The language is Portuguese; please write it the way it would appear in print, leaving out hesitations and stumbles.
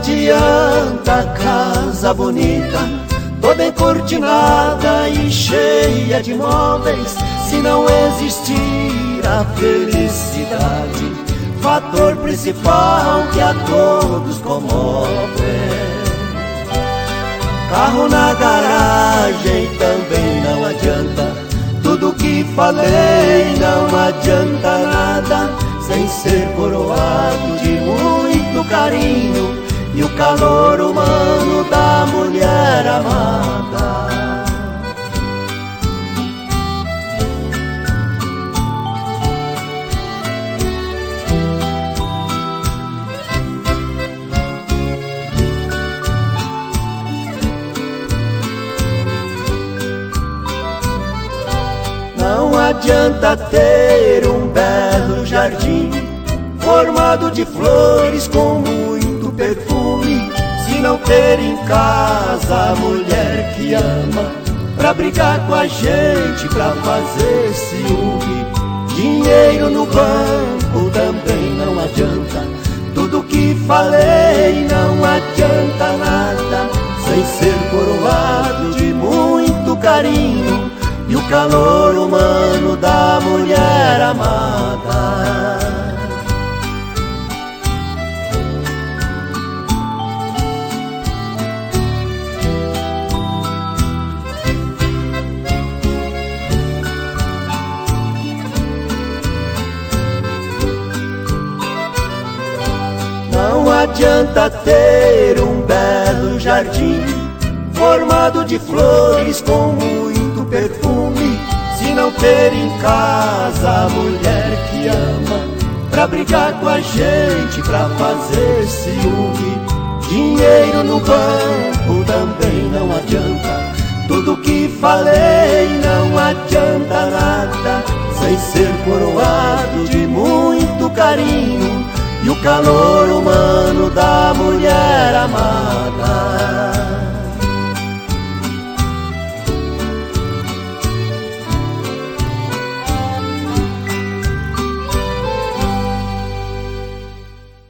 adianta casa bonita, toda encortinada e cheia de móveis, se não existir a felicidade, fator principal que a todos comove. Carro na garagem também não adianta, tudo que falei não adianta nada, sem ser coroado de muito carinho e o calor humano da mulher amada. Não adianta ter um belo jardim formado de flores com muito perfume, se não ter em casa a mulher que ama, pra brigar com a gente, pra fazer ciúme. Dinheiro no banco também não adianta, tudo que falei não adianta nada, sem ser coroado de muito carinho e o calor humano da mulher amada. Não adianta ter um belo jardim formado de flores com muito perfume, se não ter em casa a mulher que ama, pra brigar com a gente, pra fazer ciúme. Dinheiro no banco também não adianta, tudo que falei não adianta nada, sem ser coroado de muito carinho e o calor humano da mulher amada.